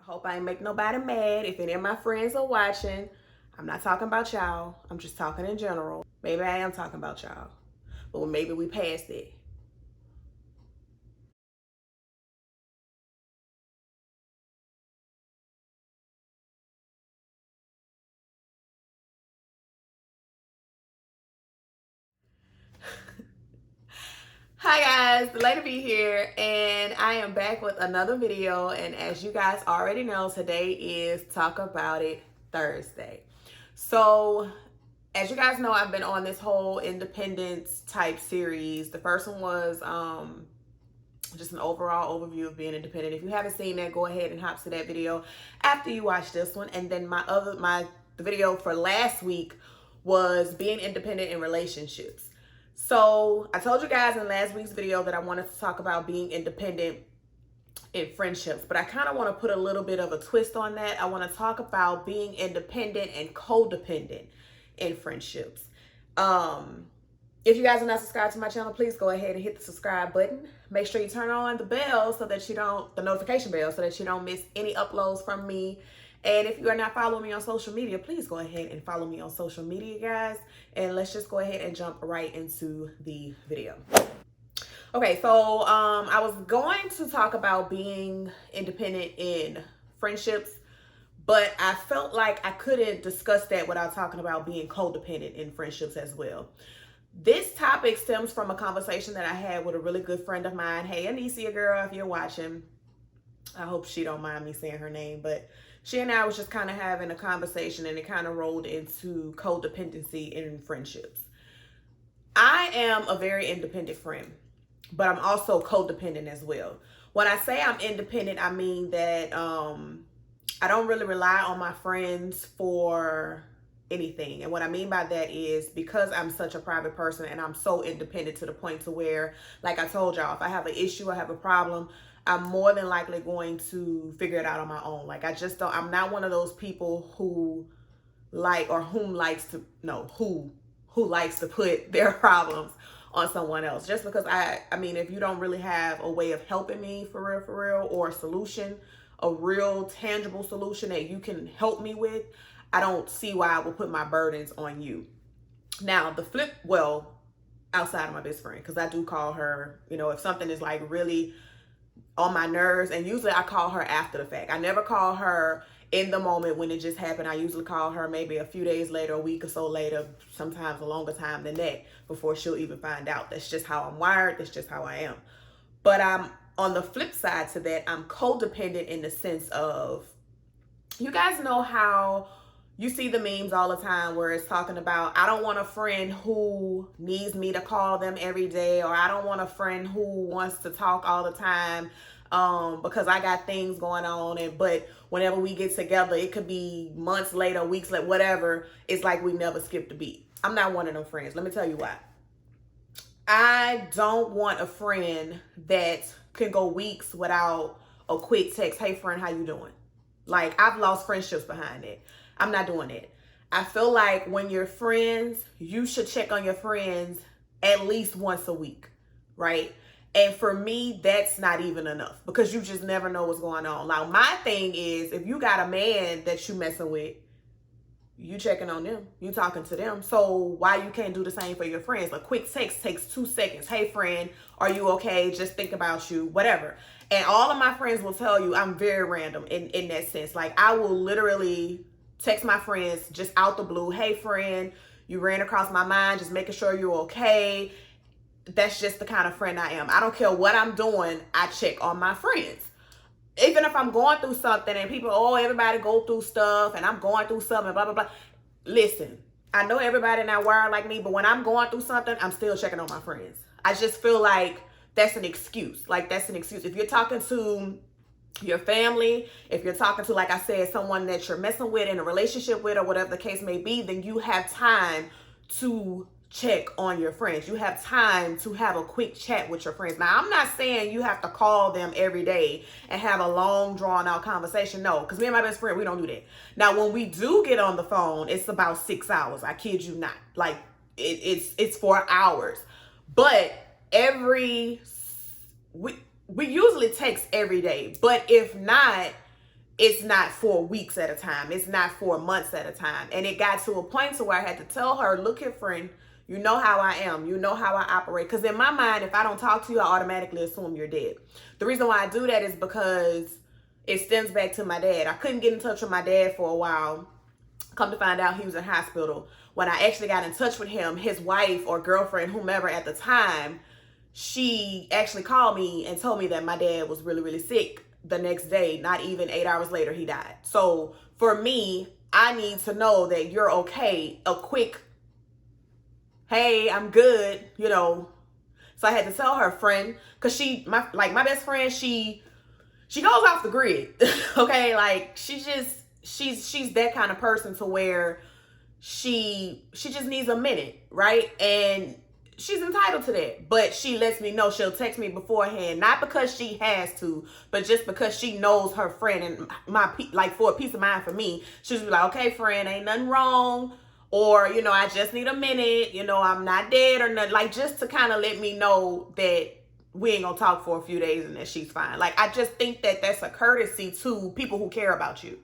Hope I ain't make nobody mad. If any of my friends are watching, I'm not talking about y'all. I'm just talking in general. Maybe I am talking about y'all, but maybe we passed it. Hi guys, DalanaB here, and I am back with another video. And as you guys already know, today is Talk About It Thursday. So as you guys know, I've been on this whole independence type series. The first one was just an overall overview of being independent. If you haven't seen that, go ahead and hop to that video after you watch this one. And then the video for last week was being independent in relationships. So I told you guys in last week's video that I wanted to talk about being independent in friendships, but I kind of want to put a little bit of a twist on that. I want to talk about being independent and codependent in friendships. If you guys are not subscribed to my channel, please go ahead and hit the subscribe button. Make sure you turn on the bell so that the notification bell, so that you don't miss any uploads from me. And if you are not following me on social media, please go ahead and follow me on social media, guys. And let's just go ahead and jump right into the video. Okay, so I was going to talk about being independent in friendships, but I felt like I couldn't discuss that without talking about being codependent in friendships as well. This topic stems from a conversation that I had with a really good friend of mine. Hey, Anicia girl, if you're watching, I hope she don't mind me saying her name, but she and I was just kind of having a conversation, and it kind of rolled into codependency in friendships. I am a very independent friend, but I'm also codependent as well. When I say I'm independent, I mean that I don't really rely on my friends for anything. And what I mean by that is because I'm such a private person and I'm so independent to the point to where, like I told y'all, if I have an issue, I have a problem, I'm more than likely going to figure it out on my own. Like I'm not one of those people who likes to put their problems on someone else. Just because I mean, if you don't really have a way of helping me for real, or a solution, a real tangible solution that you can help me with, I don't see why I would put my burdens on you. Now, outside of my best friend, because I do call her, if something is like really on my nerves, and usually I call her after the fact. I never call her in the moment when it just happened. I usually call her maybe a few days later, a week or so later, sometimes a longer time than that, before she'll even find out. That's just how I'm wired. That's just how I am. But I'm on the flip side to that, I'm codependent in the sense of, you guys know how you see the memes all the time where it's talking about, I don't want a friend who needs me to call them every day, or I don't want a friend who wants to talk all the time because I got things going on. But whenever we get together, it could be months later, weeks later, whatever. It's like we never skipped a beat. I'm not one of them friends. Let me tell you why. I don't want a friend that can go weeks without a quick text. Hey friend, how you doing? Like, I've lost friendships behind it. I'm not doing it. I feel like when you're friends, you should check on your friends at least once a week, right? And for me, that's not even enough, because you just never know what's going on. Now, my thing is, if you got a man that you messing with, you checking on them, you talking to them. So why you can't do the same for your friends? A quick text takes 2 seconds. Hey friend, are you okay? Just think about you, whatever. And all of my friends will tell you I'm very random in that sense. Like, I will literally text my friends just out the blue. Hey friend, you ran across my mind, just making sure you're okay. That's just the kind of friend I am. I don't care what I'm doing, I check on my friends. Even if I'm going through something and people, everybody go through stuff and I'm going through something, blah, blah, blah. Listen, I know everybody not wired like me, but when I'm going through something, I'm still checking on my friends. I just feel like that's an excuse. Like, that's an excuse. If you're talking to your family, if you're talking to, like I said, someone that you're messing with, in a relationship with, or whatever the case may be, then you have time to check on your friends. You have time to have a quick chat with your friends. Now, I'm not saying you have to call them every day and have a long drawn out conversation. No, because me and my best friend, we don't do that. Now, when we do get on the phone, it's about 6 hours. I kid you not. Like, it's 4 hours. But we usually text every day. But if not, it's not for weeks at a time. It's not for months at a time. And it got to a point to where I had to tell her, look here, friend, you know how I am. You know how I operate. Because in my mind, if I don't talk to you, I automatically assume you're dead. The reason why I do that is because it stems back to my dad. I couldn't get in touch with my dad for a while. Come to find out, he was in hospital. When I actually got in touch with him, his wife or girlfriend, whomever at the time, she actually called me and told me that my dad was really, really sick. The next day, not even 8 hours later, he died. So for me, I need to know that you're okay. A quick, hey, I'm good, you know. So I had to tell her friend, because my best friend, she goes off the grid. Okay, like she's that kind of person to where she just needs a minute, right? And she's entitled to that, but she lets me know. She'll text me beforehand, not because she has to, but just because she knows her friend. And for a peace of mind for me, she'll be like, okay, friend, ain't nothing wrong, or, you know, I just need a minute, you know, I'm not dead or nothing, like, just to kind of let me know that we ain't gonna talk for a few days and that she's fine. Like, I just think that that's a courtesy to people who care about you.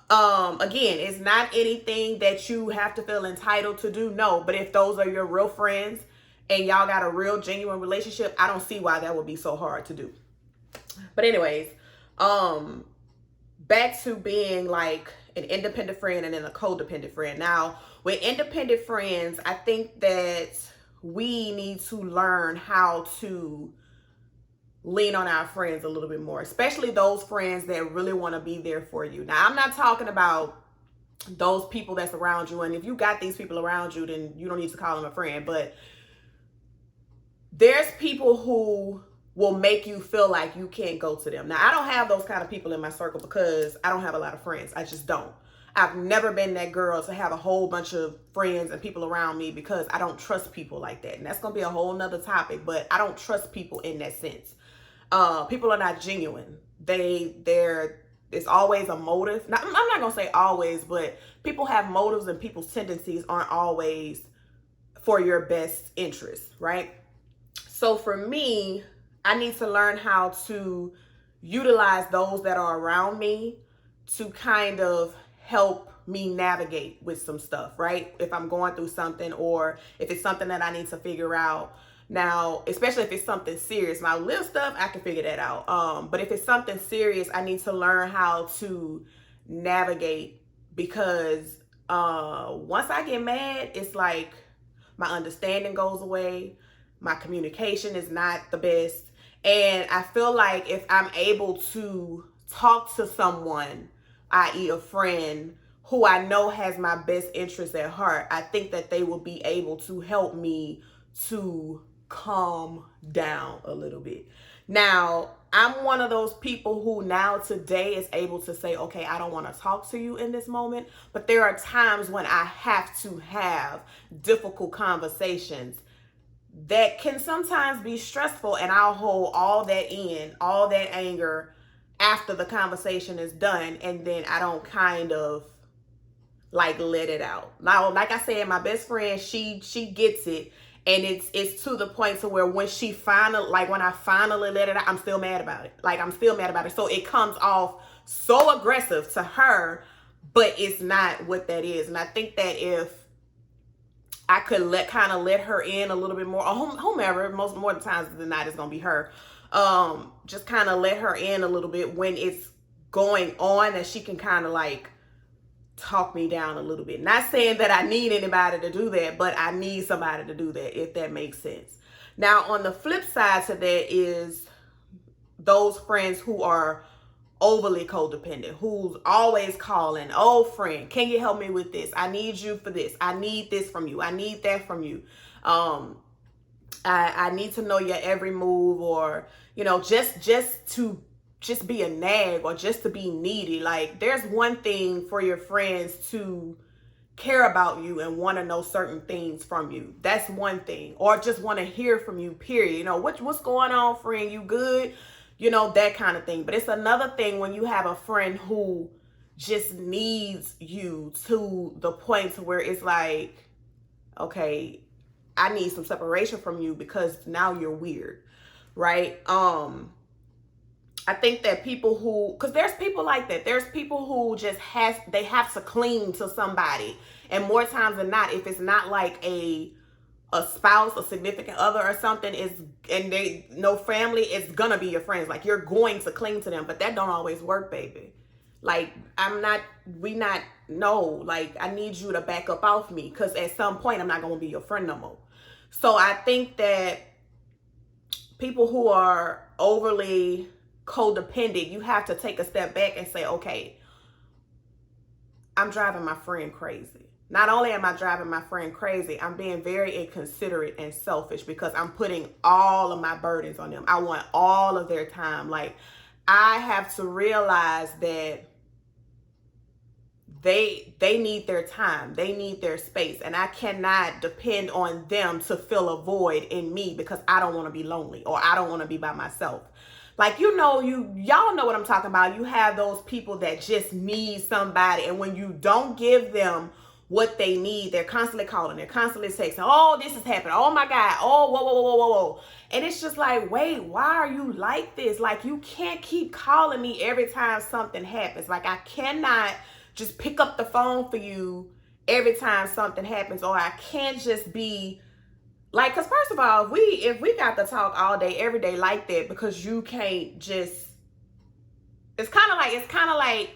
Again, it's not anything that you have to feel entitled to do, no, but if those are your real friends and y'all got a real genuine relationship, I don't see why that would be so hard to do. But anyways, back to being like an independent friend and then a codependent friend. Now, with independent friends, I think that we need to learn how to lean on our friends a little bit more, especially those friends that really want to be there for you. Now, I'm not talking about those people that's around you, and if you got these people around you, then you don't need to call them a friend, but there's people who will make you feel like you can't go to them. Now, I don't have those kind of people in my circle because I don't have a lot of friends. I just don't. I've never been that girl to have a whole bunch of friends and people around me because I don't trust people like that. And that's going to be a whole nother topic, but I don't trust people in that sense. People are not genuine. It's always a motive. Now, I'm not going to say always, but people have motives and people's tendencies aren't always for your best interest, right? So for me, I need to learn how to utilize those that are around me to kind of help me navigate with some stuff, right? If I'm going through something, or if it's something that I need to figure out. Now, especially if it's something serious, my little stuff, I can figure that out. But if it's something serious, I need to learn how to navigate, because once I get mad, it's like my understanding goes away. My communication is not the best. And I feel like if I'm able to talk to someone, i.e. a friend, who I know has my best interest at heart, I think that they will be able to help me to calm down a little bit. Now, I'm one of those people who now today is able to say, okay, I don't want to talk to you in this moment, but there are times when I have to have difficult conversations that can sometimes be stressful, and I'll hold all that in, all that anger after the conversation is done, and then I don't kind of like let it out. Now, like I said, my best friend, she gets it, and it's to the point to where when I finally let it out, I'm still mad about it. Like, I'm still mad about it. So it comes off so aggressive to her, but it's not what that is. And I think that if I could let her in a little bit more, or whomever, more the times than not, it's gonna be her. Just kind of let her in a little bit when it's going on, and she can kind of like talk me down a little bit. Not saying that I need anybody to do that, but I need somebody to do that, if that makes sense. Now, on the flip side to that is those friends who are overly codependent, who's always calling, oh friend, can you help me with this? I need you for this. I need this from you. I need that from you. I need to know your every move, or, you know, just to be a nag, or just to be needy. Like, there's one thing for your friends to care about you and want to know certain things from you. That's one thing. Or just want to hear from you, period. You know, what's going on, friend? You good? You know, that kind of thing. But it's another thing when you have a friend who just needs you to the point to where it's like, okay, I need some separation from you because now you're weird, right? I think that people who, because there's people like that. There's people who just they have to cling to somebody. And more times than not, if it's not like a spouse, a significant other or something, and they no family, it's gonna be your friends. Like, you're going to cling to them, but that don't always work, baby. Like, no, like, I need you to back up off me, because at some point I'm not gonna be your friend no more. So I think that people who are overly codependent, you have to take a step back and say, okay, I'm driving my friend crazy. Not only am I driving my friend crazy, I'm being very inconsiderate and selfish, because I'm putting all of my burdens on them. I want all of their time. Like, I have to realize that they need their time. They need their space. And I cannot depend on them to fill a void in me, because I don't want to be lonely, or I don't want to be by myself. Like, y'all know what I'm talking about. You have those people that just need somebody, and when you don't give them what they need, they're constantly calling, they're constantly texting, oh, this is happening, oh my God, oh, whoa. And it's just like, wait, why are you like this? Like, you can't keep calling me every time something happens. Like, I cannot just pick up the phone for you every time something happens, or I can't just be like, because first of all, if we got to talk all day, every day like that, because you can't just, it's kind of like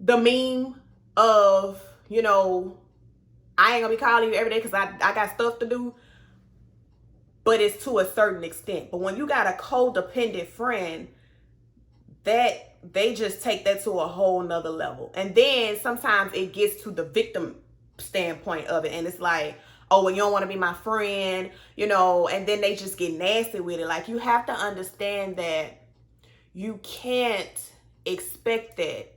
the meme of, I ain't gonna be calling you every day because I got stuff to do, but it's to a certain extent. But when you got a codependent friend, that they just take that to a whole nother level. And then sometimes it gets to the victim standpoint of it, and it's like, oh, well, you don't want to be my friend, and then they just get nasty with it. Like, you have to understand that you can't expect that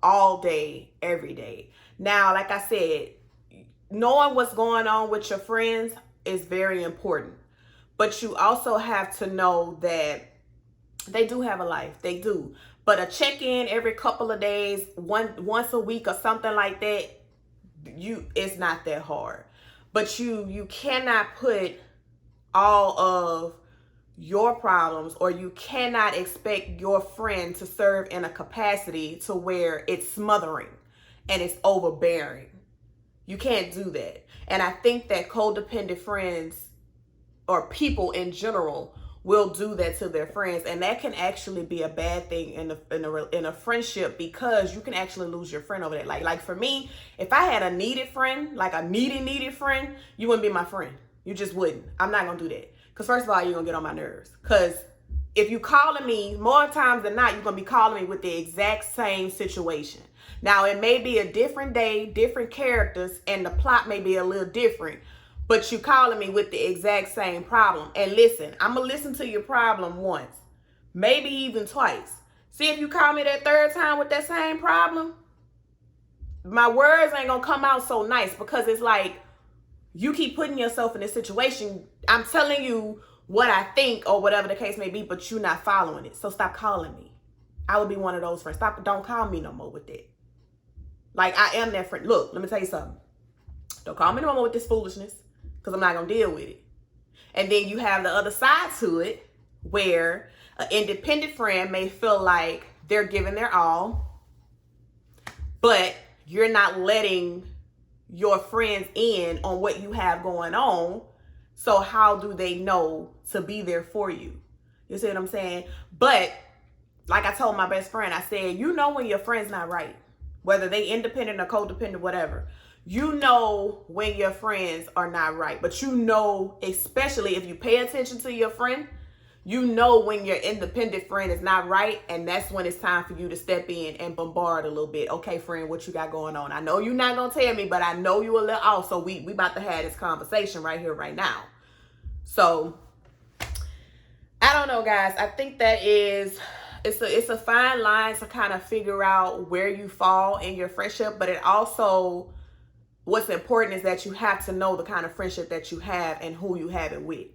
all day, every day. Now, like I said, knowing what's going on with your friends is very important. But you also have to know that they do have a life. They do. But a check-in every couple of days, once a week or something like that, it's not that hard. But you cannot put all of your problems, or you cannot expect your friend to serve in a capacity to where it's smothering and it's overbearing. You can't do that. And I think that codependent friends, or people in general, will do that to their friends, and that can actually be a bad thing in a friendship, because you can actually lose your friend over that. Like for me, if I had a needed friend, like a needed friend, you wouldn't be my friend. You just wouldn't. I'm not gonna do that, because first of all, you're gonna get on my nerves. Because if you calling me, more times than not, you're gonna be calling me with the exact same situation. Now, it may be a different day, different characters, and the plot may be a little different, but you calling me with the exact same problem. And listen, I'm going to listen to your problem once, maybe even twice. See if you call me that third time with that same problem, my words ain't going to come out so nice, because it's like you keep putting yourself in this situation. I'm telling you what I think, or whatever the case may be, but you're not following it. So stop calling me. I would be one of those friends. Don't call me no more with that. Like, I am that friend. Look, let me tell you something. Don't call me no more with this foolishness, because I'm not going to deal with it. And then you have the other side to it, where an independent friend may feel like they're giving their all, but you're not letting your friends in on what you have going on. So how do they know to be there for you? You see what I'm saying? But like I told my best friend, I said, when your friend's not right, whether they independent or codependent, whatever, when your friends are not right. But especially if you pay attention to your friend, when your independent friend is not right, and that's when it's time for you to step in and bombard a little bit. Okay, friend, what you got going on? I know you're not going to tell me, but I know you a little off, so we about to have this conversation right here, right now. So, I don't know, guys. I think that it's a fine line to kind of figure out where you fall in your friendship, but it also, what's important is that you have to know the kind of friendship that you have and who you have it with,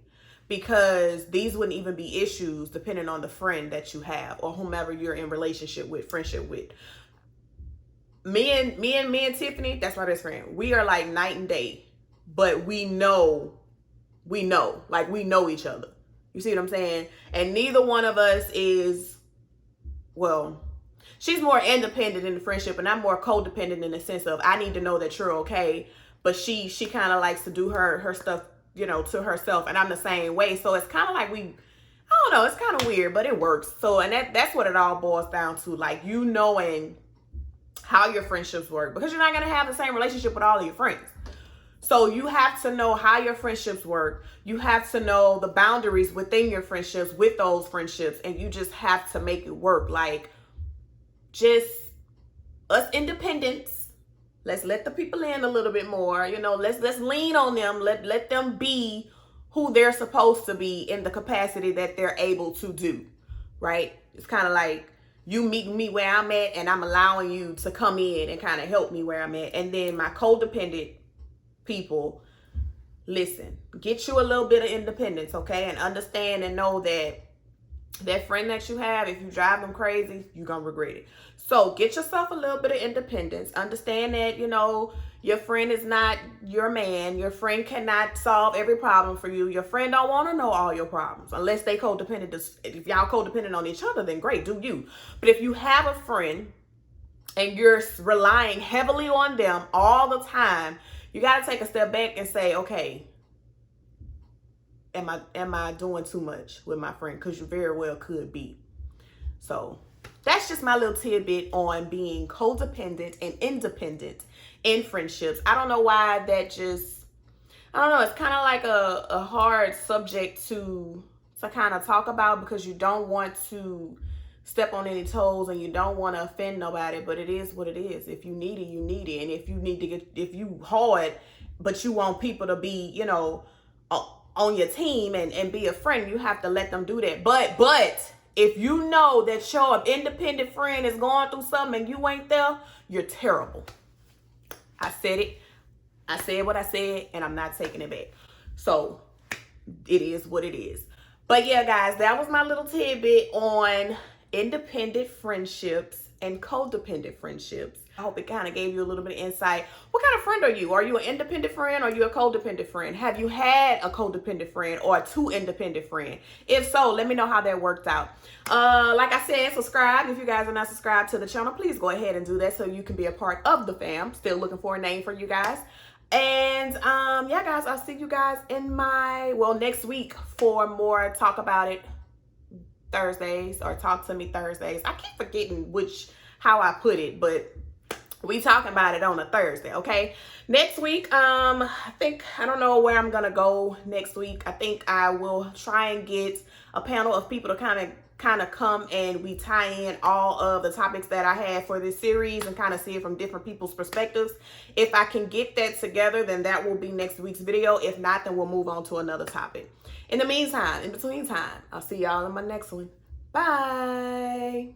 because these wouldn't even be issues depending on the friend that you have or whomever you're in friendship with. Me and Tiffany, that's my best friend. We are like night and day, but we know each other. You see what I'm saying? And neither one of us is well, she's more independent in the friendship, and I'm more codependent in the sense of I need to know that you're okay. But she kind of likes to do her stuff, you know, to herself, and I'm the same way. So it's kind of like I don't know, it's kind of weird, but it works. So, and that's what it all boils down to, like, you knowing how your friendships work, because you're not going to have the same relationship with all of your friends. So you have to know how your friendships work. You have to know the boundaries within your friendships with those friendships, and you just have to make it work. Like, just us independents, let's let the people in a little bit more. You know, let's lean on them. Let them be who they're supposed to be in the capacity that they're able to do, right? It's kind of like you meeting me where I'm at, and I'm allowing you to come in and kind of help me where I'm at. And then my codependent people, listen, get you a little bit of independence, okay? And understand and know that that friend that you have, if you drive them crazy, you're gonna regret it. So get yourself a little bit of independence. Understand that, you know, your friend is not your man. Your friend cannot solve every problem for you. Your friend don't want to know all your problems unless they codependent. If y'all codependent on each other, then great, do you. But if you have a friend and you're relying heavily on them all the time, you got to take a step back and say, okay, am I doing too much with my friend? Because you very well could be. So that's just my little tidbit on being codependent and independent in friendships. I don't know why that just, I don't know, it's kind of like a hard subject to kind of talk about, because you don't want to step on any toes and you don't want to offend nobody, but it is what it is. If you need it, you need it. And if you hard, but you want people to be, you know, on your team and be a friend, you have to let them do that. But if you know that your independent friend is going through something and you ain't there, you're terrible. I said it. I said what I said, and I'm not taking it back. So it is what it is. But yeah, guys, that was my little tidbit on independent friendships and codependent friendships. I hope it kind of gave you a little bit of insight. What kind of friend are you? Are you an independent friend or are you a codependent friend? Have you had a codependent friend or a too independent friend? If so, let me know how that worked out. Like I said, subscribe. If you guys are not subscribed to the channel, please go ahead and do that so you can be a part of the fam. Still looking for a name for you guys. And yeah, guys, I'll see you guys in next week for more Talk About It Thursdays or Talk to Me Thursdays. I keep forgetting how I put it, but we talking about it on a Thursday, okay? Next week, I don't know where I'm gonna go next week. I think I will try and get a panel of people to kind of come and we tie in all of the topics that I had for this series and kind of see it from different people's perspectives. If I can get that together, then that will be next week's video. If not, then we'll move on to another topic. In the meantime, in between time, I'll see y'all in my next one. Bye.